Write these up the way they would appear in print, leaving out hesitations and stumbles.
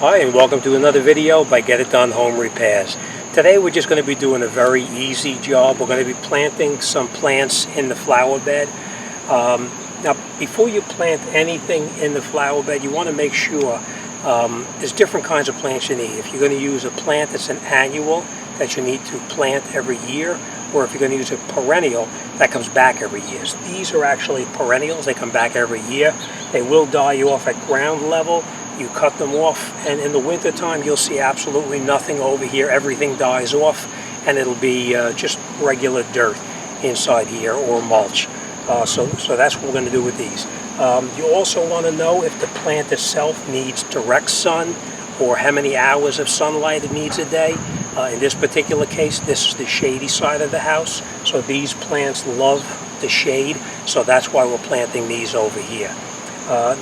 Hi, and welcome to another video by Get It Done Home Repairs. Today we're just going to be doing a very easy job. We're going to be planting some plants in the flower bed. Now, before you plant anything in the flower bed, you want to make sure there's different kinds of plants you need. If you're going to use a plant that's an annual that you need to plant every year, or if you're going to use a perennial that comes back every year. So these are actually perennials. They come back every year. They will die off at ground level. You cut them off, and in the winter time you'll see absolutely nothing over here. Everything dies off, and it'll be just regular dirt inside here, or mulch. So that's what we're going to do with these. You also want to know if the plant itself needs direct sun, or how many hours of sunlight it needs a day. In this particular case, this is the shady side of the house, so these plants love the shade, so that's why we're planting these over here.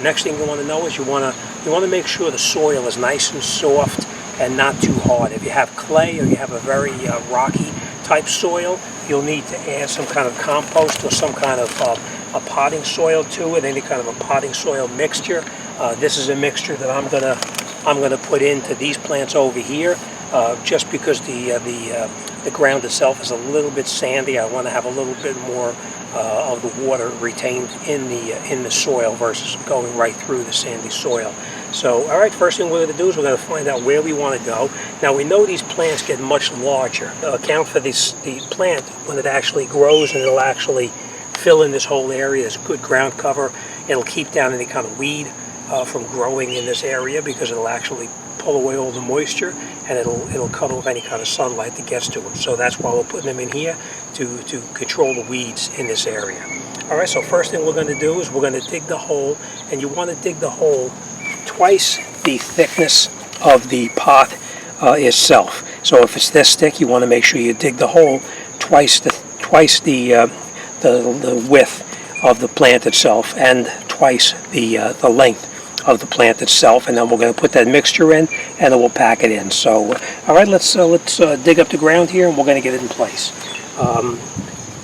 Next thing you want to know is you want to make sure the soil is nice and soft and not too hard. If you have clay or you have a very rocky type soil, you'll need to add some kind of compost or some kind of a potting soil to it, any kind of a potting soil mixture. This is a mixture that I'm gonna put into these plants over here, just because the ground itself is a little bit sandy. I want to have a little bit more of the water retained in the soil versus going right through the sandy soil. So, all right, first thing we're going to do is we're going to find out where we want to go. Now, we know these plants get much larger. Account for the plant when it actually grows, and it'll actually fill in this whole area. There's good ground cover. It'll keep down any kind of weed from growing in this area, because it'll actually pull away all the moisture, and it'll cut off any kind of sunlight that gets to them. So that's why we're putting them in here, to control the weeds in this area. All right, so first thing we're going to do is we're going to dig the hole, and you want to dig the hole twice the thickness of the pot itself. So if it's this thick, you want to make sure you dig the hole twice the width of the plant itself, and twice the length of the plant itself. And then we're going to put that mixture in, and then we'll pack it in. So all right, let's dig up the ground here, and we're going to get it in place.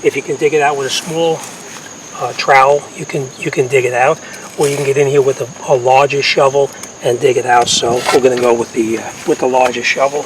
If you can dig it out with a small trowel, you can dig it out, or you can get in here with a larger shovel and dig it out. So we're going to go with the larger shovel.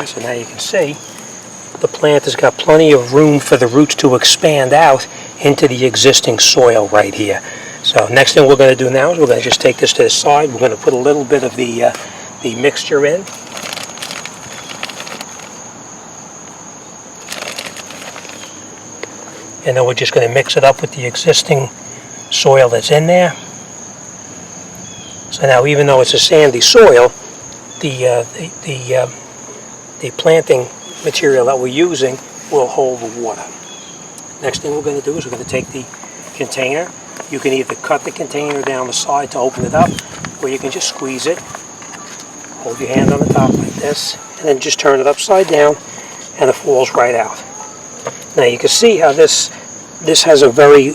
So now you can see the plant has got plenty of room for the roots to expand out into the existing soil right here. So next thing we're going to do now is we're going to just take this to the side. We're going to put a little bit of the mixture in. And then we're just going to mix it up with the existing soil that's in there. So now, even though it's a sandy soil, the planting material that we're using will hold the water. Next thing we're going to do is we're going to take the container. You can either cut the container down the side to open it up, or you can just squeeze it. Hold your hand on the top like this, and then just turn it upside down, and it falls right out. Now you can see how this has a very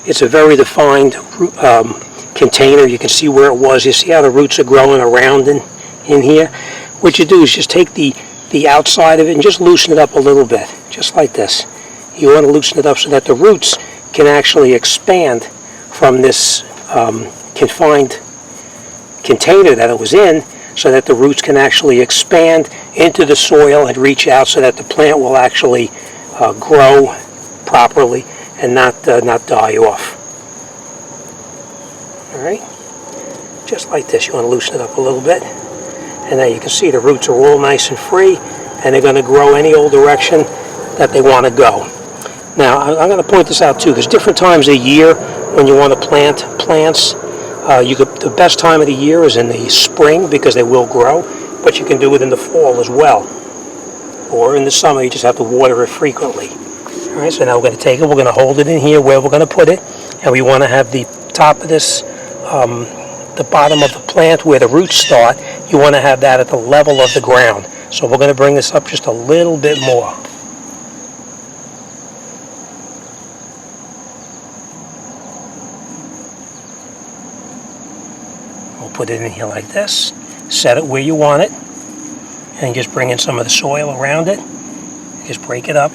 it's a very defined container. You can see where it was. You see how the roots are growing around in here. What you do is just take the outside of it and just loosen it up a little bit, just like this. You want to loosen it up so that the roots can actually expand from this confined container that it was in, so that the roots can actually expand into the soil and reach out, so that the plant will actually grow properly and not die off. All right, just like this. You want to loosen it up a little bit. And now you can see the roots are all nice and free, and they're going to grow any old direction that they want to go. Now, I'm going to point this out too. There's different times of the year when you want to plant plants. The best time of the year is in the spring, because they will grow, but you can do it in the fall as well. Or in the summer, you just have to water it frequently. All right, so now we're going to take it, we're going to hold it in here where we're going to put it, and we want to have the top of this, the bottom of the plant where the roots start, you want to have that at the level of the ground. So we're going to bring this up just a little bit more. We'll put it in here like this, set it where you want it, and just bring in some of the soil around it. Just break it up,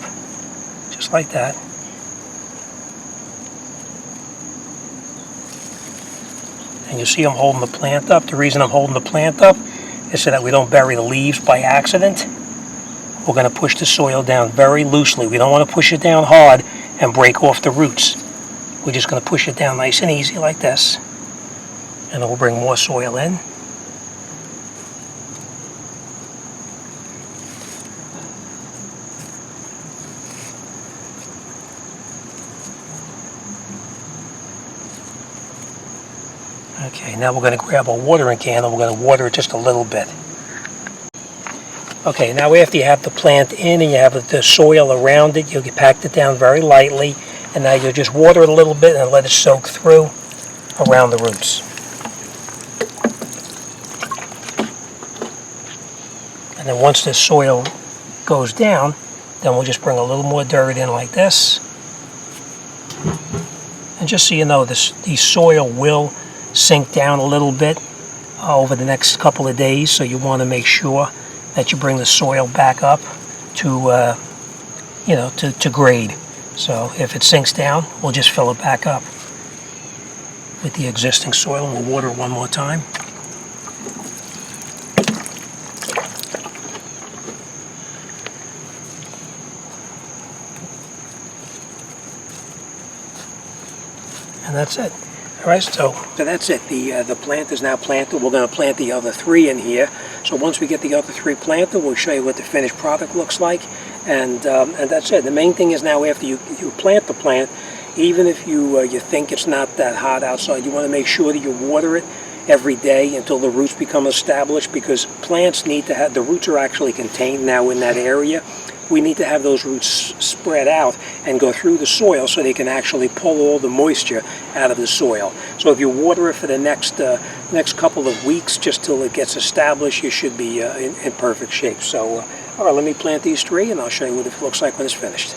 just like that. And you see I'm holding the plant up. The reason I'm holding the plant up is so that we don't bury the leaves by accident. We're going to push the soil down very loosely. We don't want to push it down hard and break off the roots. We're just going to push it down nice and easy like this. And then we'll bring more soil in. Okay, now we're going to grab a watering can and we're going to water it just a little bit. Okay, now after you have the plant in and you have the soil around it, you'll pack it down very lightly, and now you'll just water it a little bit and let it soak through around the roots. And then once the soil goes down, then we'll just bring a little more dirt in like this. And just so you know, the soil will sink down a little bit over the next couple of days, so you want to make sure that you bring the soil back up to, to grade. So if it sinks down, we'll just fill it back up with the existing soil, and we'll water it one more time. And that's it. All right, so that's it. The plant is now planted. We're going to plant the other 3 in here. So once we get the other 3 planted, we'll show you what the finished product looks like. And that's it. The main thing is now after you plant the plant, even if you think it's not that hot outside, you want to make sure that you water it every day until the roots become established, because plants need to have, the roots are actually contained now in that area. We need to have those roots spread out and go through the soil so they can actually pull all the moisture out of the soil. So if you water it for the next couple of weeks just till it gets established, you should be in perfect shape. So all right, let me plant these 3 and I'll show you what it looks like when it's finished.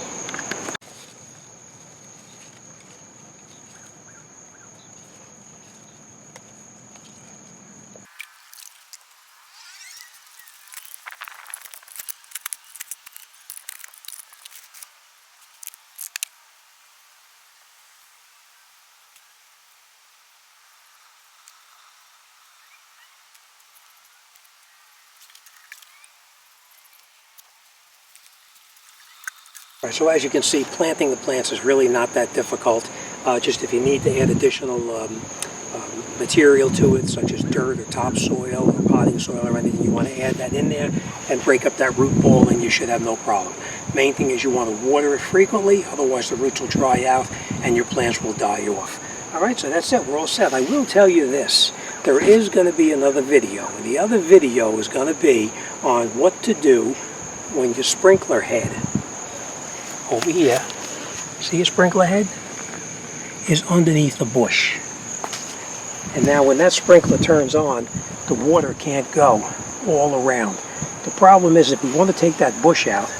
So as you can see, planting the plants is really not that difficult. Just if you need to add additional material to it, such as dirt or topsoil or potting soil or anything, you want to add that in there and break up that root ball, and you should have no problem. Main thing is you want to water it frequently, otherwise the roots will dry out and your plants will die off. All right, so that's it. We're all set. I will tell you this. There is going to be another video. And the other video is going to be on what to do when your sprinkler head over here, see your sprinkler head, is underneath the bush. And now when that sprinkler turns on, the water can't go all around. The problem is if you want to take that bush out,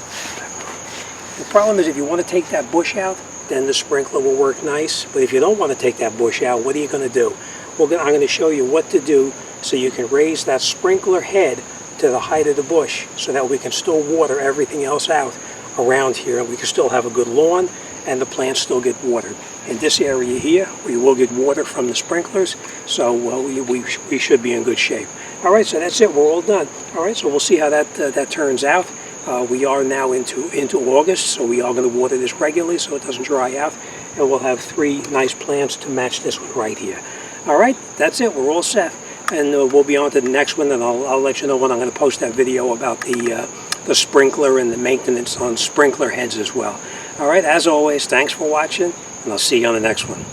then the sprinkler will work nice. But if you don't want to take that bush out, what are you going to do? I'm going to show you what to do so you can raise that sprinkler head to the height of the bush so that we can still water everything else out around here, and we can still have a good lawn and the plants still get watered. In this area here, we will get water from the sprinklers, so we should be in good shape. All right, so that's it. We're all done. All right, so we'll see how that turns out. We are now into August, so we are going to water this regularly so it doesn't dry out, and we'll have 3 nice plants to match this one right here. All right, that's it. We're all set, and we'll be on to the next one, and I'll let you know when I'm going to post that video about the sprinkler and the maintenance on sprinkler heads as well. All right, as always, thanks for watching, and I'll see you on the next one.